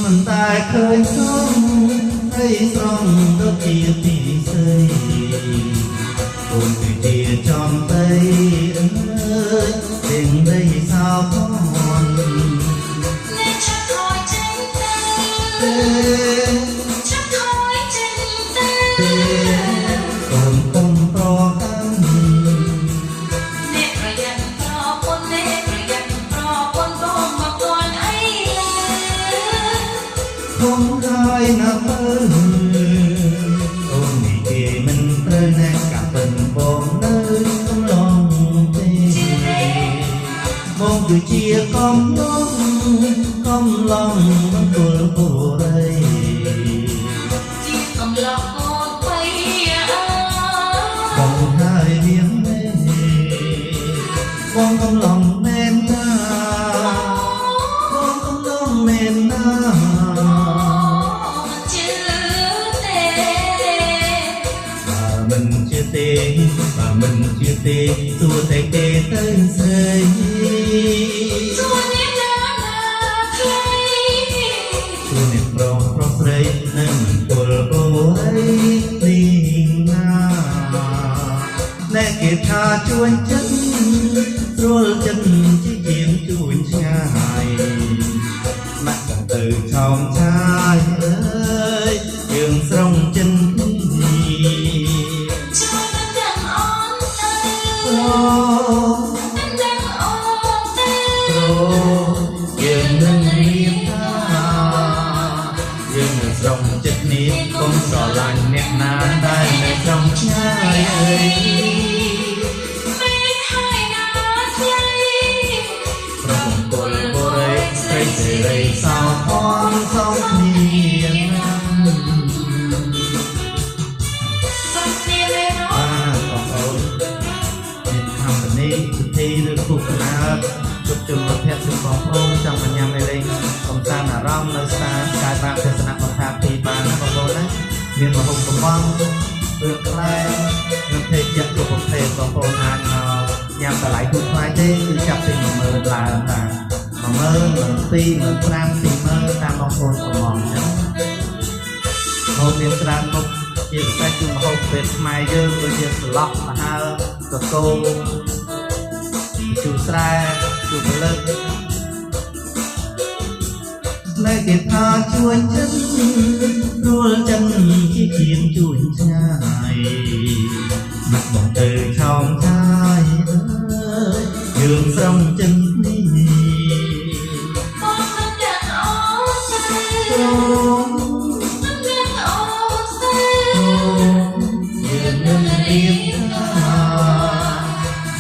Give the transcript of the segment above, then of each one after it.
មិនតែឃើញសងឲ្យស្រង់ដូចជាទីស្រីអូនគឺជាចំដីអើយទាំងដីសោធនអ្នកឆាប់ថយចេញទៅឆាប់ថយចេញទៅអូនគុំប្រកាន់អ្នកប្រយ័ត្នប្រពន្ធអ្នកប្រយ័ត្នប្រពន្ធបងមកទាន់អីឡើយគុំហើយណាមើលអូននេះគេមិនត្រូវណាស់កាប់ពិនបងនៅកំឡុងទេបងគឺជាកំឡុងមង្គលបុរីជាកំឡុងកូនបីបងហើយនាងមេបងកំឡុងមែនណាបងកំឡុងមែនណាជឿទេមិនជឿទេបើមិនជឿទេទោះតែគេទៅស្រីសួរអ្នកណាខ្លីសួរអ្នកប្រុសស្រីនៅមង្គលបុរីនេះណាអ្នកគេថាជួញចិត្តស្រួលចិត្តជាជាងជួញឆ្ងាយណាក់ទៅឆោមឆាយអើយយើងស្រង់ចិនចូលទាំងអនទៅទាំងអនទៅយើងនឹងរៀបថាយើងនឹងស្រង់ចិត្តនេះកុំស្រឡាញ់អ្នកណាដែលនៅtrongឆ្ងាយអើយពេលហើយណាថ្លៃប្រមង្គលបុរីស្រីសេរីសោភ័ណ្ឌសងគ្នាណាសំគ្នាលេរបាទបងប្អូនមានធម្មនីពិធីឬគូកណាជួបជុំមិត្តភក្តិជុំបងប្អូនចង់បញ្ញាមេលេងកំសាន្តអារម្មណ៍នៅស្ថានស្កាយបានទស្សនៈបន្តាពីបានបងប្អូនណាមានមហូបកំបងព្រឹកខ្លែនិងភេសជ្ជៈគ្រប់ប្រភេទបងប្អូនអាចមកញ៉ាំតម្លៃទូថ្លៃទេគឺចាប់ពី10000ឡើងបាទ10000 20000 50000 តាមបងប្អូនកំងណាហូបមានច្រើនមុខជាពិសេសគឺមហូបប្រភេទខ្មែរយើងដូចជាស្លក់មហើកកូរជូរស្រែជូរពលិកនៅគេថាជួញចិត្តរួលចិនជាជាងជួញឆ្ងាយមកបងទៅឆោមឆាយអើយយើងស្រង់ចិននេះបងមិនទាំងអនទៅទាំងអនទៅយើងនឹងរៀបថា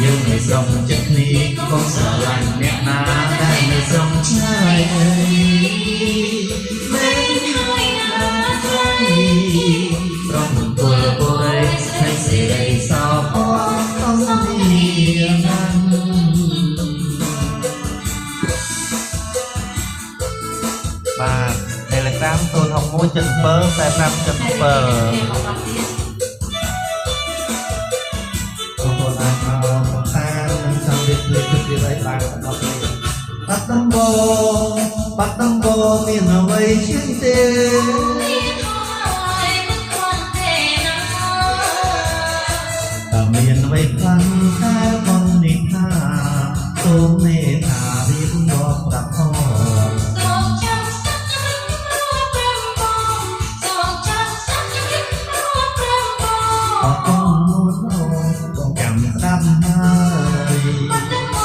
យើងមិនស្រង់ចិត្តនេះកុំស្រឡាញ់អ្នកណាដែលនៅស្រង់ឆ្ងាយអើយពេលហើយណាថ្លៃប្រមង្គលបុរីស្រីសេរីសោភ័ណ្ឌសងគ្នាណាបាទTelegram 06177 4577បងប្អូនអាចមកកំសាន្តនិងចង់រៀបលេខទូរស័ព្ទបានទាំងអស់គ្នាបាត់ដំបងមានអ្វីជាងទេមានហើយមិនគ្រាន់ទេណាតែមានអ្វីខ្លាំងតែបងនេះថាសូមមេត្តារៀបរាប់ប្រាប់ផងសូមចាំស្ដាប់រាប់ព្រះបងសូមចាំស្ដាប់រាប់ព្រះបងអរគុណនួនបងចាំស្ដាប់ហើយបាត់ដំប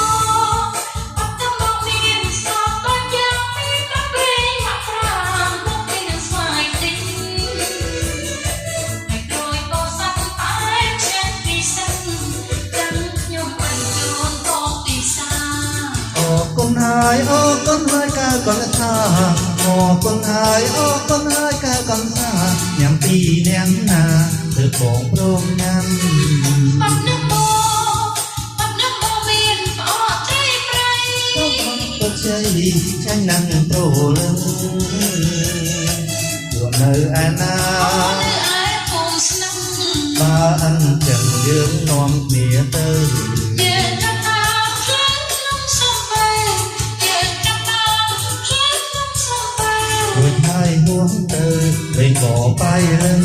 ងមានសពបញ្ជាពីប្រពៃមកប្រាំមកពីនឹងស្វាយទិញហើយក្រួយបោសាប់តែចេះពីសិនទាំងខ្ញុំបញ្ជូនបងពីសាអរគុណហើយកើកនថាអរគុណហើយកើកនថាញ៉ាំពីអ្នកណាធ្វើបងព្រមញ៉ាំបាត់ដំបងមានផ្អកត្រីប្រៃក៏ជ័យចាញ់ណាស់ត្រលឹងយកនៅឯណានៅឯភូមិស្នឹងបើអញ្ចឹងយើងនាំគ្នាទៅយើងចាប់តាមផ្លូវក្នុងសំបីយើងចាប់តាមផ្លូវក្នុងសំបី លិន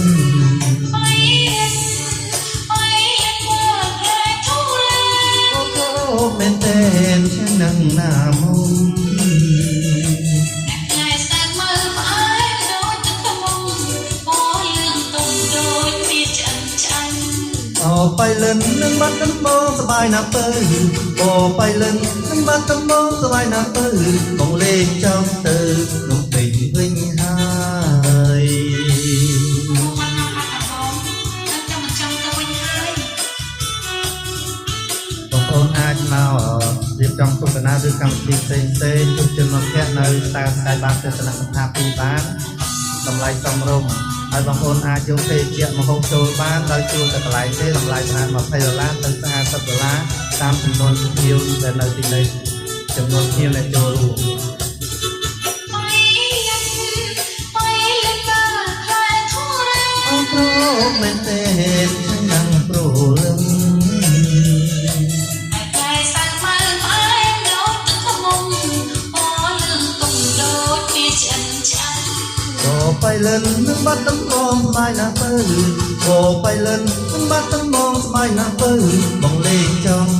អូកោមែនតែនជានឹងណាមុំអូបៃលិននឹងបាត់ដំបងសបាយណាស់ពើអូបៃលិននឹងបាត់ដំបងសបាយណាស់ពើបងលេងចង់ទៅក្នុងពេញវិញហើយបងប្អូនអាចមករៀបចំទស្សនាឬកម្មវិធីផ្សេងៗជួបជុំមិត្តភក្តិនៅតាមស្កាយបានទស្សនវិជ្ជាពីរបានតម្លៃសមរម្យហើយបងប្អូនអាចយកភេសជ្ជៈមកហូបចូលបានដោយជួលទៅកន្លែងទេតម្លៃប្រហែល$20ទៅ$50តាមចំនួនភ្ញៀវដែលនៅទីនេះចំនួនភ្ញៀវដែលចូលរួម អូក្រមែនទេឆ្នាំងព្រលឹមអូបៃលិននឹងបាត់ដំបងស្បាយណាស់ពើអូបៃលិននឹងបាត់ដំបងស្បាយណាស់ពើបងលេងចង់